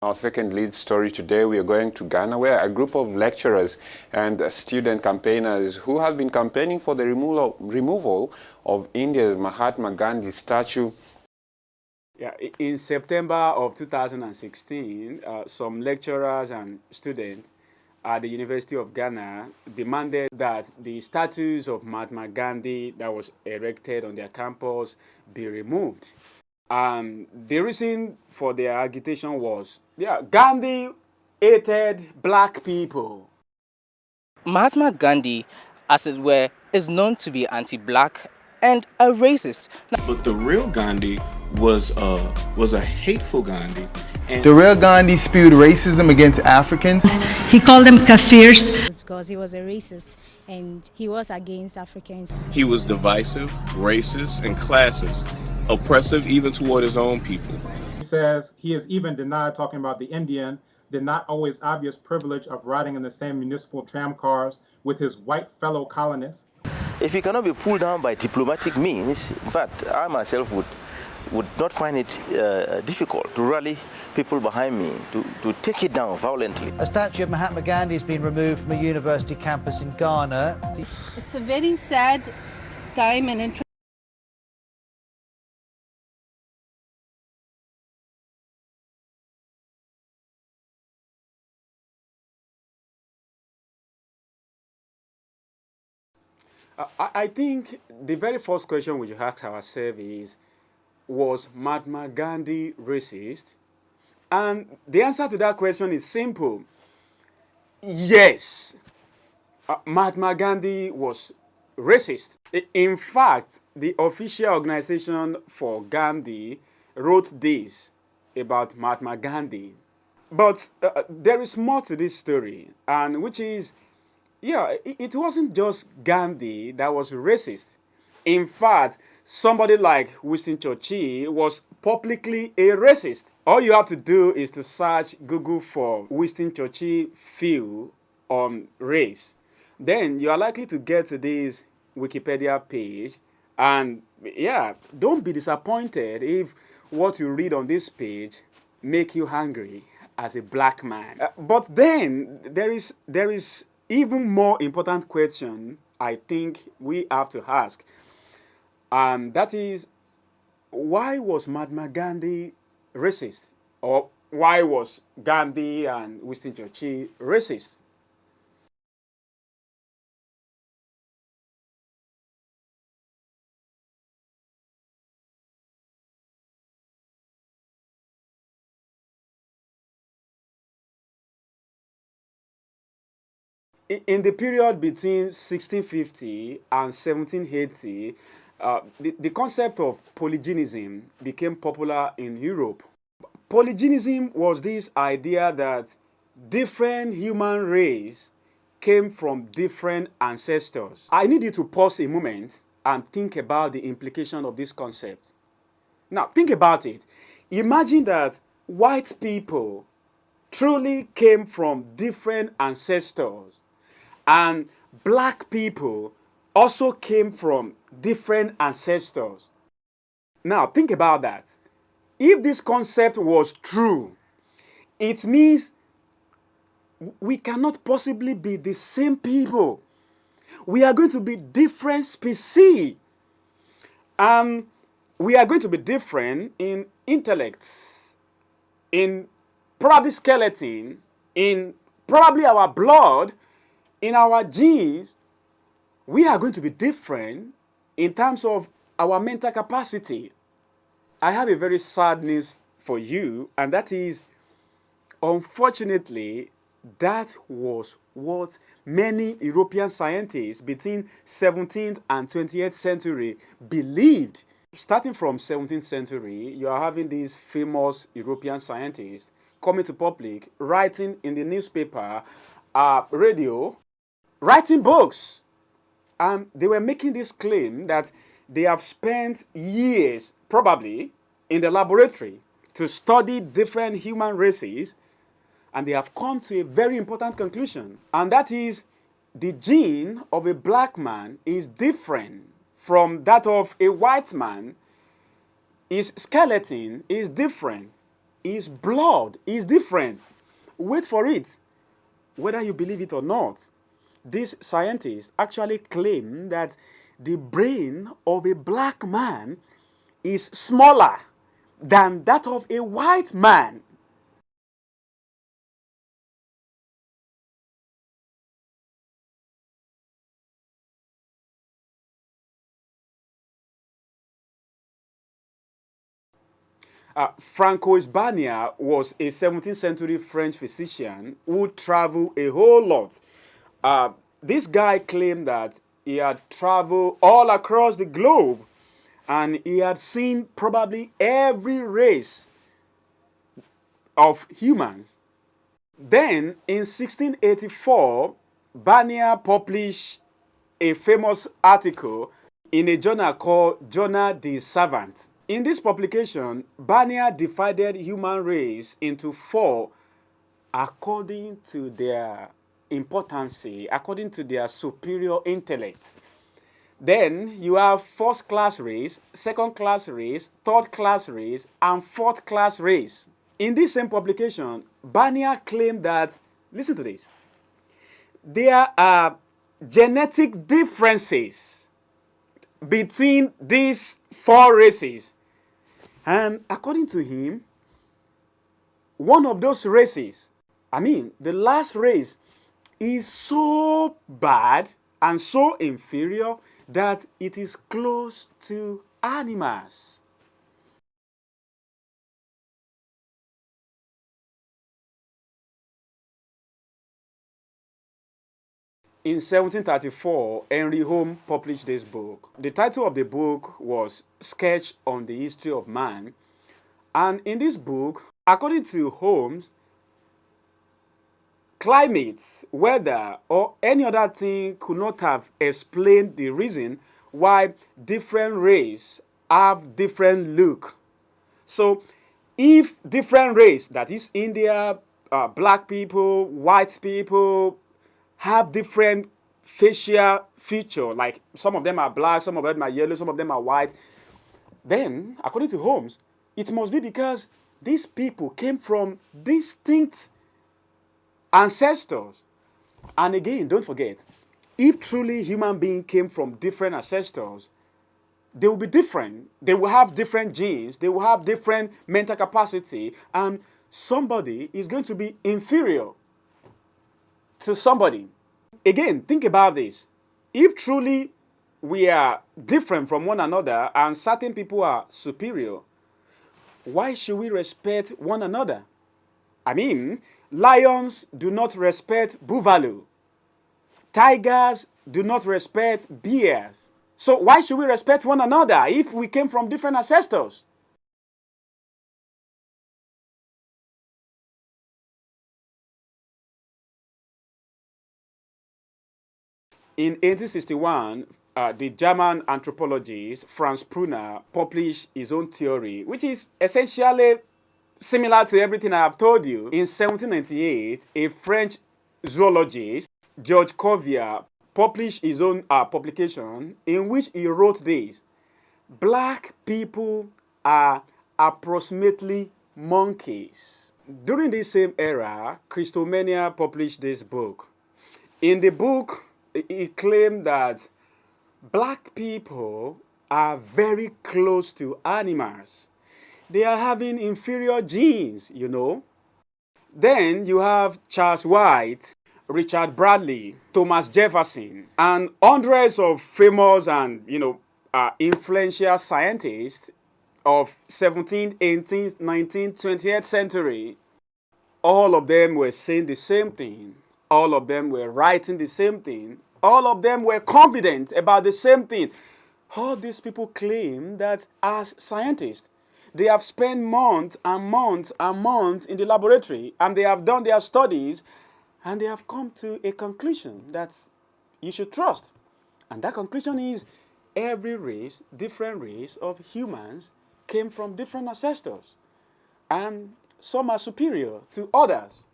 Our second lead story today, we are going to Ghana, where a group of lecturers and student campaigners who have been campaigning for the removal of India's Mahatma Gandhi statue. Yeah, in September of 2016, some lecturers and students at the University of Ghana demanded that the statues of Mahatma Gandhi that was erected on their campus be removed. And the reason for their agitation was, Gandhi hated black people. Mahatma Gandhi, as it were, is known to be anti-black and a racist. But the real Gandhi was a hateful Gandhi. And the real Gandhi spewed racism against Africans. He called them kafirs. Because he was a racist and he was against Africans. He was divisive, racist, and classist, oppressive even toward his own people. He says he is even denied talking about the Indian, the not always obvious privilege of riding in the same municipal tram cars with his white fellow colonists. If he cannot be pulled down by diplomatic means, in fact, I myself would not find it difficult to rally people behind me to take it down violently. A statue of Mahatma Gandhi has been removed from a university campus in Ghana. It's a very sad time and interesting. I think the very first question we should ask ourselves is, was Mahatma Gandhi racist? And the answer to that question is simple. Yes, Mahatma Gandhi was racist. In fact, the official organization for Gandhi wrote this about Mahatma Gandhi. But there is more to this story, and which is, it wasn't just Gandhi that was racist. In fact, somebody like Winston Churchill was publicly a racist. All you have to do is to search Google for Winston Churchill view on race. Then you are likely to get to this Wikipedia page, and don't be disappointed if what you read on this page make you angry as a black man. But then there is even more important question I think we have to ask. And that is, why was Mahatma Gandhi racist? Or why was Gandhi and Winston Churchill racist? In the period between 1650 and 1780, the concept of polygenism became popular in Europe. Polygenism was this idea that different human races came from different ancestors. I need you to pause a moment and think about the implication of this concept. Now, think about it. Imagine that white people truly came from different ancestors, and black people also came from different ancestors. Now, think about that. If this concept was true, it means we cannot possibly be the same people. We are going to be different species. And we are going to be different in intellects, in probably skeleton, in probably our blood, in our genes. We are going to be different in terms of our mental capacity. I have a very sad news for you, and that is, unfortunately, that was what many European scientists between 17th and 20th century believed. Starting from 17th century, you are having these famous European scientists coming to public, writing in the newspaper, radio, writing books. And they were making this claim that they have spent years, probably, in the laboratory to study different human races, and they have come to a very important conclusion. And that is, the gene of a black man is different from that of a white man. His skeleton is different. his blood is different. Wait for it, whether you believe it or not. These scientists actually claim that the brain of a black man is smaller than that of a white man. Francois Bagnaia was a 17th century French physician who traveled a whole lot. This guy claimed that he had traveled all across the globe and he had seen probably every race of humans. Then in 1684, Bagnaia published a famous article in a journal called Journal des Savants. In this publication, Bagnaia divided human race into four according to their importance, according to their superior intellect. Then you have first class race, second class race, third class race, and fourth class race. In this same publication, Bagnaia claimed that, listen to this, there are genetic differences between these four races. And according to him, one of those races, the last race, is so bad and so inferior that it is close to animals. In 1734, Henry Home published this book. The title of the book was Sketch on the History of Man. And in this book, according to Holmes, climate, weather, or any other thing could not have explained the reason why different races have different look. So, if different race, that is India, black people, white people, have different facial feature, like some of them are black, some of them are yellow, some of them are white, then, according to Holmes, it must be because these people came from distinct ancestors. And again, don't forget, if truly human beings came from different ancestors, they will be different. They will have different genes, they will have different mental capacity, and somebody is going to be inferior to somebody. Again, think about this. If truly we are different from one another and certain people are superior, why should we respect one another? Lions do not respect buffalo. Tigers do not respect bears. So why should we respect one another if we came from different ancestors? In 1861, the German anthropologist Franz Brunner published his own theory, which is essentially similar to everything I have told you. In 1798, a French zoologist, Georges Cuvier, published his own publication in which he wrote this: black people are approximately monkeys. During this same era, Christomania published this book. In the book, he claimed that black people are very close to animals. They are having inferior genes, you know. Then you have Charles White, Richard Bradley, Thomas Jefferson, and hundreds of famous and, influential scientists of 17th, 18th, 19th, 20th century. All of them were saying the same thing. All of them were writing the same thing. All of them were confident about the same thing. All these people claim that as scientists, they have spent months and months and months in the laboratory, and they have done their studies, and they have come to a conclusion that you should trust. And that conclusion is every race, different race of humans came from different ancestors. And some are superior to others.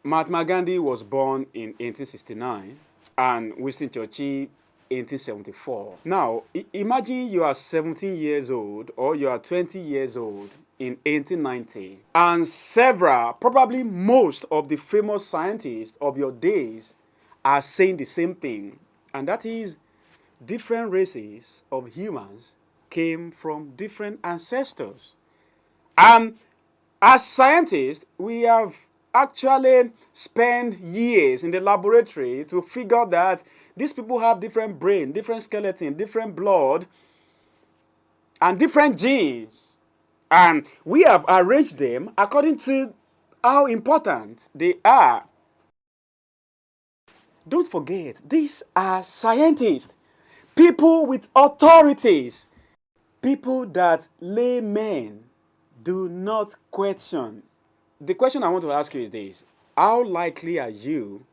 Mahatma Gandhi was born in 1869 and Winston Churchill 1874. Now, imagine you are 17 years old or you are 20 years old in 1890 and several, probably most of the famous scientists of your days are saying the same thing, and that is different races of humans came from different ancestors. And as scientists, we have actually spent years in the laboratory to figure that these people have different brain, different skeleton, different blood, and different genes. And we have arranged them according to how important they are. Don't forget, these are scientists, people with authorities, people that laymen do not question. The question I want to ask you is this: how likely are you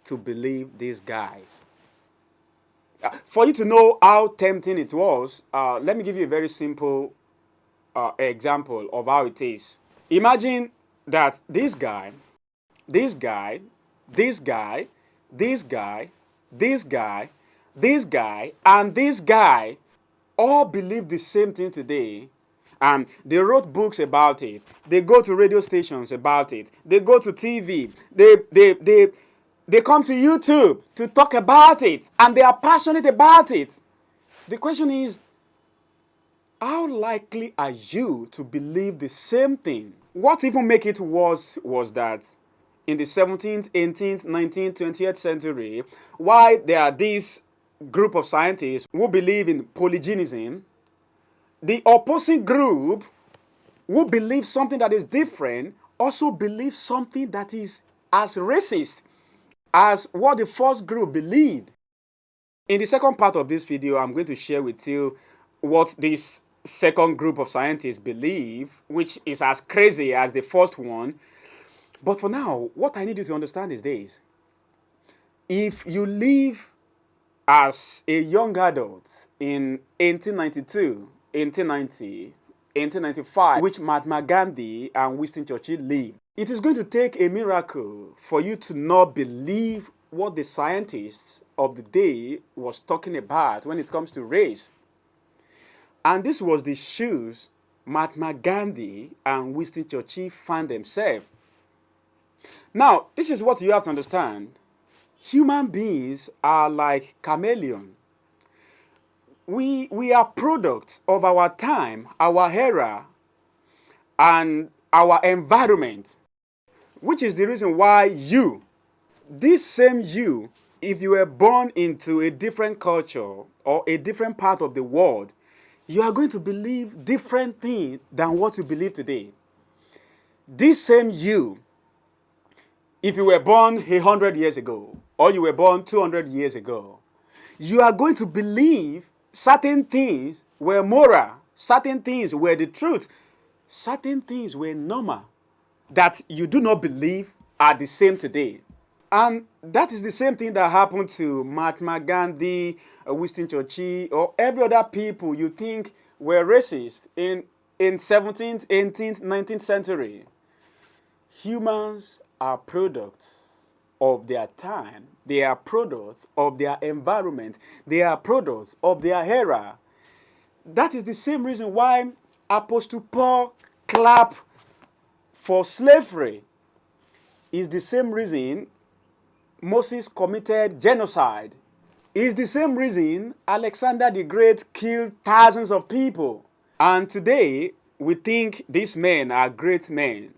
to believe these guys? For you to know how tempting it was, let me give you a very simple example of how it is. Imagine that this guy, this guy, this guy, this guy, this guy, this guy, and this guy all believe the same thing today. And they wrote books about it. They go to radio stations about it. They go to TV. They come to YouTube to talk about it. And they are passionate about it. The question is, how likely are you to believe the same thing? What even make it worse was that in the 17th, 18th, 19th, 20th century, while there are this group of scientists who believe in polygenism, the opposing group who believes something that is different also believes something that is as racist as what the first group believed. In the second part of this video, I'm going to share with you what this second group of scientists believe, which is as crazy as the first one. But for now, what I need you to understand is this: if you live as a young adult in 1892, 1890, 1895, which Mahatma Gandhi and Winston Churchill lived, it is going to take a miracle for you to not believe what the scientists of the day was talking about when it comes to race. And this was the shoes Mahatma Gandhi and Winston Churchill found themselves. Now, this is what you have to understand. Human beings are like chameleons. We are products of our time, our era, and our environment, which is the reason why you, this same you, if you were born into a different culture or a different part of the world, you are going to believe different things than what you believe today. This same you, if you were born 100 years ago, or you were born 200 years ago, you are going to believe certain things were moral, certain things were the truth, certain things were normal that you do not believe are the same today. And that is the same thing that happened to Mahatma Gandhi, Winston Churchill, or every other people you think were racist in 17th, 18th, 19th century. Humans are products of their time. They are products of their environment. They are products of their era. That is the same reason why Apostle Paul clapped for slavery. Is the same reason Moses committed genocide. Is the same reason Alexander the Great killed thousands of people. And today, we think these men are great men.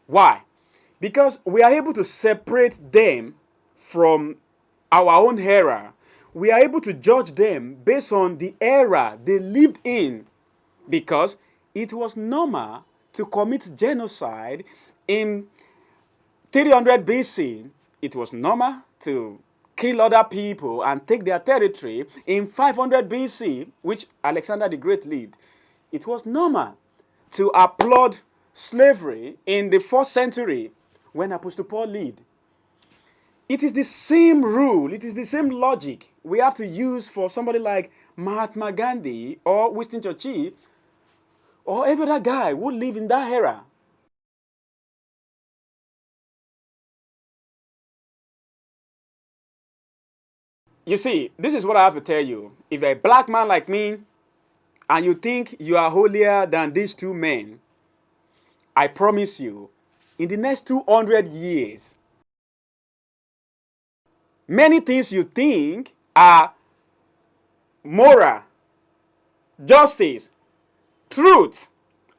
Why? Because we are able to separate them from our own era. We are able to judge them based on the era they lived in. Because it was normal to commit genocide in 300 BC. It was normal to kill other people and take their territory in 500 BC, which Alexander the Great lived. It was normal to applaud slavery in the 4th century when Apostle Paul lived. It is the same rule, it is the same logic we have to use for somebody like Mahatma Gandhi or Winston Churchill or every other guy who lived in that era. You see, this is what I have to tell you. If you're a black man like me, and you think you are holier than these two men, I promise you, in the next 200 years, many things you think are moral, justice, truth,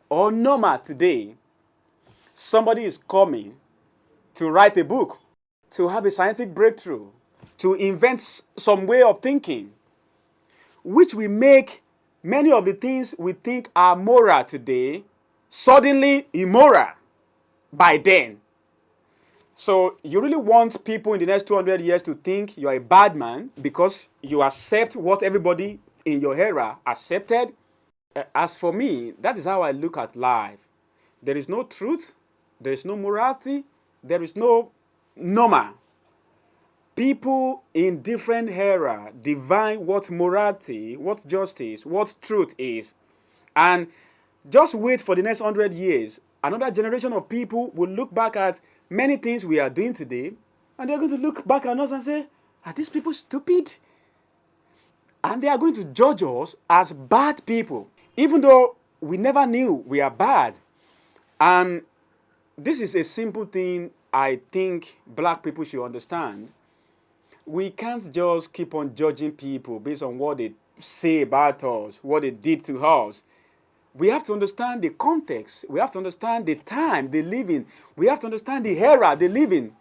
or normal today, somebody is coming to write a book, to have a scientific breakthrough, to invent some way of thinking, which will make many of the things we think are moral today suddenly immoral by then. So you really want people in the next 200 years to think you are a bad man because you accept what everybody in your era accepted? As for me, that is how I look at life. There is no truth, there is no morality, there is no normal. People in different era define what morality, what justice, what truth is. And just wait for the next 100 years. Another generation of people will look back at many things we are doing today, and they're going to look back at us and say, are these people stupid? And they are going to judge us as bad people, even though we never knew we are bad. And this is a simple thing I think black people should understand. We can't just keep on judging people based on what they say about us, what they did to us. We have to understand the context. We have to understand the time they live in. We have to understand the era they live in.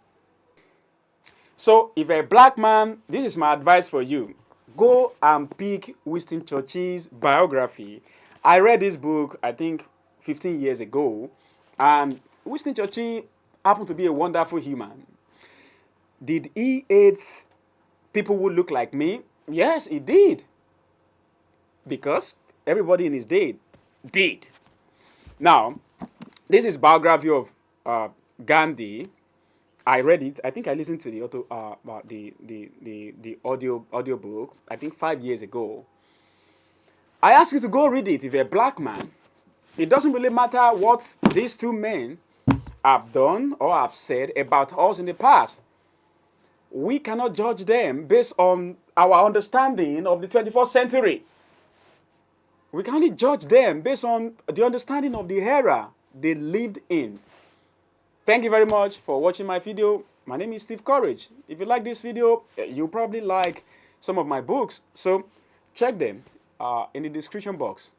So if you're a black man, this is my advice for you. Go and pick Winston Churchill's biography. I read this book, I think, 15 years ago. And Winston Churchill happened to be a wonderful human. Did he hate people who look like me? Yes, he did. Because everybody in his day did. Now, this is biography of Gandhi. I read it. I think I listened to the audio book. I think 5 years ago. I ask you to go read it if you're a black man. It doesn't really matter what these two men have done or have said about us in the past. We cannot judge them based on our understanding of the 21st century. We can only judge them based on the understanding of the era they lived in. Thank you very much for watching my video. My name is Steve Courage. If you like this video, you'll probably like some of my books. So check them in the description box.